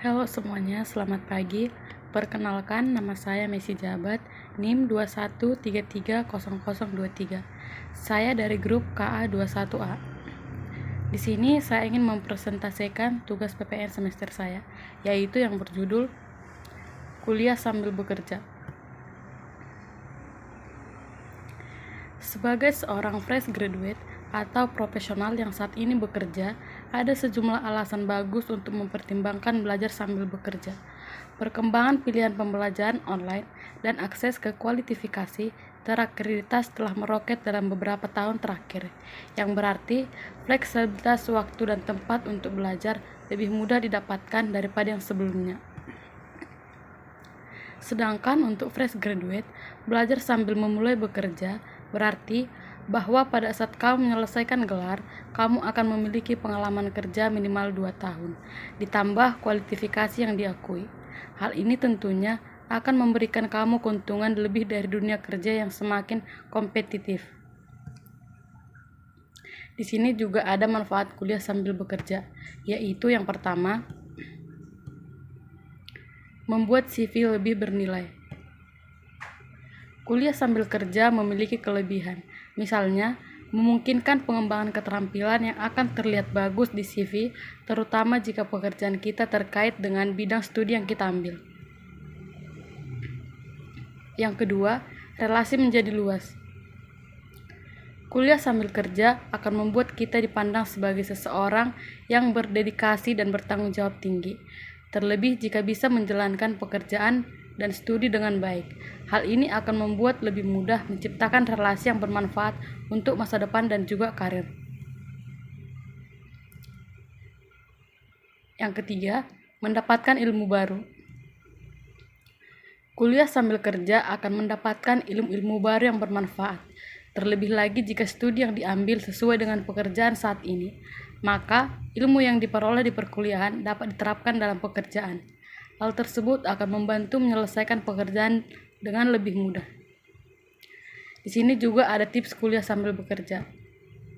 Halo semuanya, selamat pagi. Perkenalkan, nama saya Messi Jabat, NIM 21330023. Saya dari grup KA21A. Di sini saya ingin mempresentasikan tugas PPN semester saya, yaitu yang berjudul Kuliah Sambil Bekerja. Sebagai seorang fresh graduate atau profesional yang saat ini bekerja, ada sejumlah alasan bagus untuk mempertimbangkan belajar sambil bekerja. Perkembangan pilihan pembelajaran online dan akses ke kualifikasi terakreditasi telah meroket dalam beberapa tahun terakhir, yang berarti fleksibilitas waktu dan tempat untuk belajar lebih mudah didapatkan daripada yang sebelumnya. Sedangkan untuk fresh graduate, belajar sambil memulai bekerja berarti bahwa pada saat kamu menyelesaikan gelar, kamu akan memiliki pengalaman kerja minimal 2 tahun, ditambah kualifikasi yang diakui. Hal ini tentunya akan memberikan kamu keuntungan lebih dari dunia kerja yang semakin kompetitif. Di sini juga ada manfaat kuliah sambil bekerja, yaitu yang pertama, membuat CV lebih bernilai. Kuliah sambil kerja memiliki kelebihan, misalnya memungkinkan pengembangan keterampilan yang akan terlihat bagus di CV, terutama jika pekerjaan kita terkait dengan bidang studi yang kita ambil. Yang kedua, relasi menjadi luas. Kuliah sambil kerja akan membuat kita dipandang sebagai seseorang yang berdedikasi dan bertanggung jawab tinggi, terlebih jika bisa menjalankan pekerjaan dan studi dengan baik. Hal ini akan membuat lebih mudah menciptakan relasi yang bermanfaat untuk masa depan dan juga karir. Yang ketiga, mendapatkan ilmu baru. Kuliah sambil kerja akan mendapatkan ilmu-ilmu baru yang bermanfaat. Terlebih lagi jika studi yang diambil sesuai dengan pekerjaan saat ini, maka ilmu yang diperoleh di perkuliahan dapat diterapkan dalam pekerjaan. Hal tersebut akan membantu menyelesaikan pekerjaan dengan lebih mudah. Di sini juga ada tips kuliah sambil bekerja,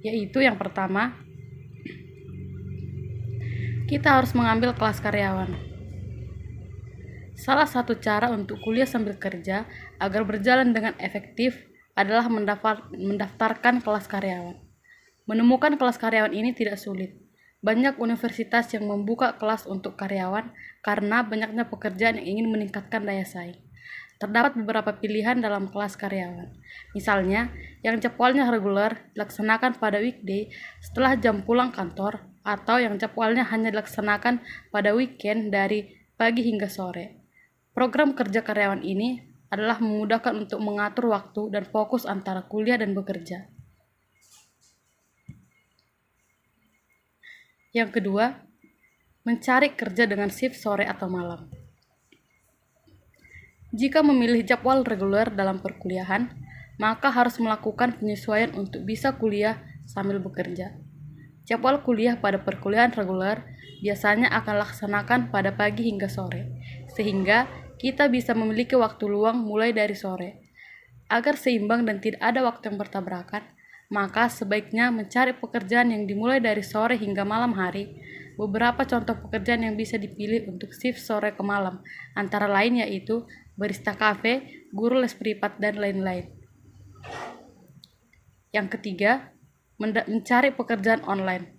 yaitu yang pertama, kita harus mengambil kelas karyawan. Salah satu cara untuk kuliah sambil kerja agar berjalan dengan efektif adalah mendaftarkan kelas karyawan. Menemukan kelas karyawan ini tidak sulit. Banyak universitas yang membuka kelas untuk karyawan karena banyaknya pekerjaan yang ingin meningkatkan daya saing. Terdapat beberapa pilihan dalam kelas karyawan. Misalnya, yang jadwalnya reguler dilaksanakan pada weekday setelah jam pulang kantor, atau yang jadwalnya hanya dilaksanakan pada weekend dari pagi hingga sore. Program kerja karyawan ini adalah memudahkan untuk mengatur waktu dan fokus antara kuliah dan bekerja. Yang kedua, mencari kerja dengan shift sore atau malam. Jika memilih jadwal reguler dalam perkuliahan, maka harus melakukan penyesuaian untuk bisa kuliah sambil bekerja. Jadwal kuliah pada perkuliahan reguler biasanya akan laksanakan pada pagi hingga sore, sehingga kita bisa memiliki waktu luang mulai dari sore. Agar seimbang dan tidak ada waktu yang bertabrakan, maka sebaiknya mencari pekerjaan yang dimulai dari sore hingga malam hari. Beberapa contoh pekerjaan yang bisa dipilih untuk shift sore ke malam, antara lain yaitu barista kafe, guru les privat, dan lain-lain. Yang ketiga, mencari pekerjaan online.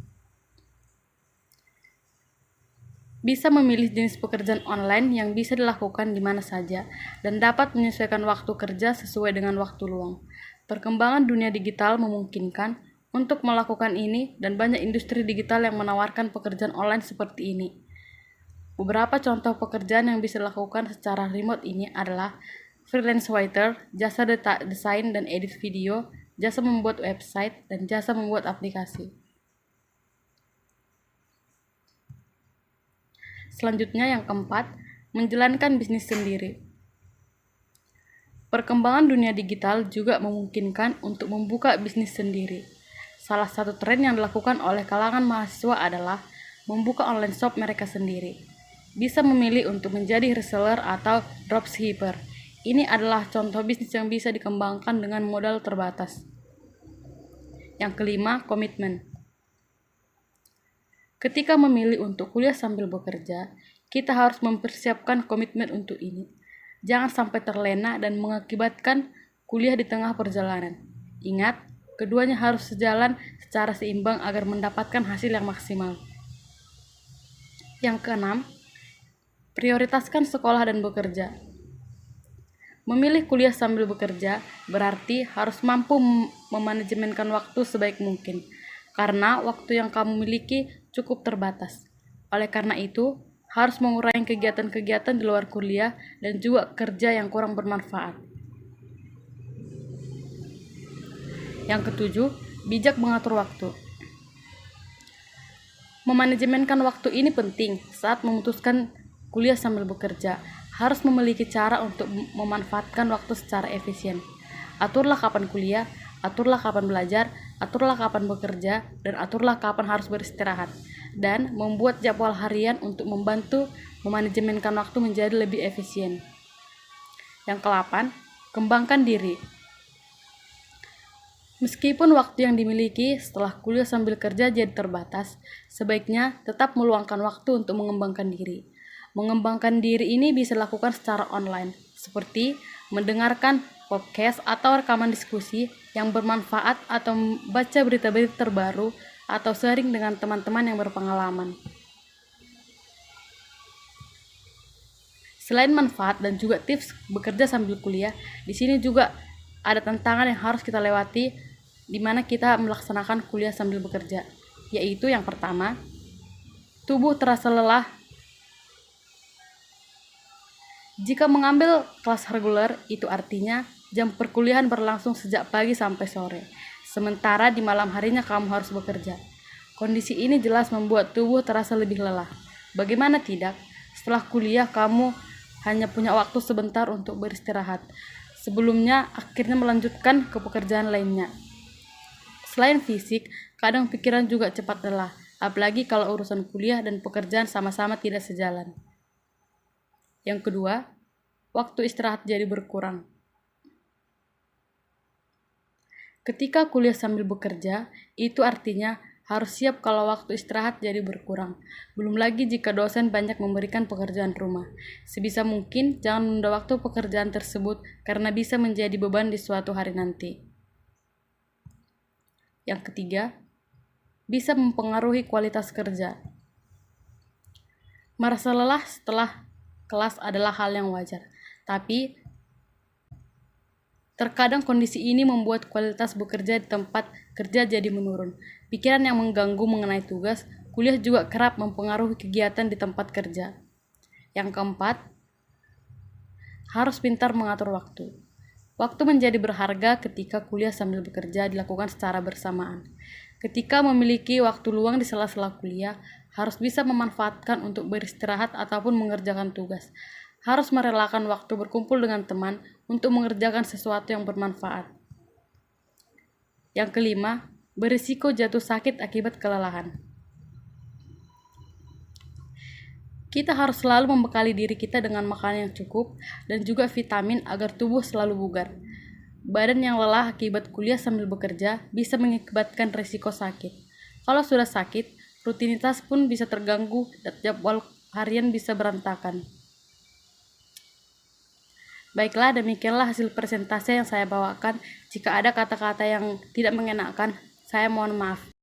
Bisa memilih jenis pekerjaan online yang bisa dilakukan di mana saja dan dapat menyesuaikan waktu kerja sesuai dengan waktu luang. Perkembangan dunia digital memungkinkan untuk melakukan ini dan banyak industri digital yang menawarkan pekerjaan online seperti ini. Beberapa contoh pekerjaan yang bisa dilakukan secara remote ini adalah freelance writer, jasa desain dan edit video, jasa membuat website, dan jasa membuat aplikasi. Selanjutnya yang keempat, menjalankan bisnis sendiri. Perkembangan dunia digital juga memungkinkan untuk membuka bisnis sendiri. Salah satu tren yang dilakukan oleh kalangan mahasiswa adalah membuka online shop mereka sendiri. Bisa memilih untuk menjadi reseller atau dropshipper. Ini adalah contoh bisnis yang bisa dikembangkan dengan modal terbatas. Yang kelima, komitmen. Ketika memilih untuk kuliah sambil bekerja, kita harus mempersiapkan komitmen untuk ini. Jangan sampai terlena dan mengakibatkan kuliah di tengah perjalanan. Ingat, keduanya harus sejalan secara seimbang agar mendapatkan hasil yang maksimal. Yang keenam, prioritaskan sekolah dan bekerja. Memilih kuliah sambil bekerja berarti harus mampu memanajemenkan waktu sebaik mungkin, karena waktu yang kamu miliki cukup terbatas. Oleh karena itu, harus mengurangi kegiatan-kegiatan di luar kuliah dan juga kerja yang kurang bermanfaat. Yang ketujuh, bijak mengatur waktu. Memanajemenkan waktu ini penting saat memutuskan kuliah sambil bekerja. Harus memiliki cara untuk memanfaatkan waktu secara efisien. Aturlah kapan kuliah, aturlah kapan belajar, aturlah kapan bekerja, dan aturlah kapan harus beristirahat. Dan membuat jadwal harian untuk membantu memanajemenkan waktu menjadi lebih efisien. Yang ke-8, kembangkan diri. Meskipun waktu yang dimiliki setelah kuliah sambil kerja jadi terbatas, sebaiknya tetap meluangkan waktu untuk mengembangkan diri. Mengembangkan diri ini bisa dilakukan secara online, seperti mendengarkan podcast atau rekaman diskusi yang bermanfaat atau membaca berita-berita terbaru atau sharing dengan teman-teman yang berpengalaman. Selain manfaat dan juga tips bekerja sambil kuliah, di sini juga ada tantangan yang harus kita lewati di mana kita melaksanakan kuliah sambil bekerja, yaitu yang pertama, tubuh terasa lelah. Jika mengambil kelas reguler, itu artinya jam perkuliahan berlangsung sejak pagi sampai sore. Sementara di malam harinya kamu harus bekerja. Kondisi ini jelas membuat tubuh terasa lebih lelah. Bagaimana tidak? Setelah kuliah kamu hanya punya waktu sebentar untuk beristirahat. Sebelumnya akhirnya melanjutkan ke pekerjaan lainnya. Selain fisik, kadang pikiran juga cepat lelah. Apalagi kalau urusan kuliah dan pekerjaan sama-sama tidak sejalan. Yang kedua, waktu istirahat jadi berkurang. Ketika kuliah sambil bekerja, itu artinya harus siap kalau waktu istirahat jadi berkurang. Belum lagi jika dosen banyak memberikan pekerjaan rumah. Sebisa mungkin jangan menunda waktu pekerjaan tersebut karena bisa menjadi beban di suatu hari nanti. Yang ketiga, bisa mempengaruhi kualitas kerja. Merasa lelah setelah kelas adalah hal yang wajar, tapi terkadang kondisi ini membuat kualitas bekerja di tempat kerja jadi menurun. Pikiran yang mengganggu mengenai tugas, kuliah juga kerap mempengaruhi kegiatan di tempat kerja. Yang keempat, harus pintar mengatur waktu. Waktu menjadi berharga ketika kuliah sambil bekerja dilakukan secara bersamaan. Ketika memiliki waktu luang di sela-sela kuliah, harus bisa memanfaatkan untuk beristirahat ataupun mengerjakan tugas. Harus merelakan waktu berkumpul dengan teman untuk mengerjakan sesuatu yang bermanfaat. Yang kelima, berisiko jatuh sakit akibat kelelahan. Kita harus selalu membekali diri kita dengan makanan yang cukup dan juga vitamin agar tubuh selalu bugar. Badan yang lelah akibat kuliah sambil bekerja bisa mengakibatkan risiko sakit. Kalau sudah sakit, rutinitas pun bisa terganggu dan jadwal harian bisa berantakan. Baiklah, demikianlah hasil presentasi yang saya bawakan. Jika ada kata-kata yang tidak mengenakan, saya mohon maaf.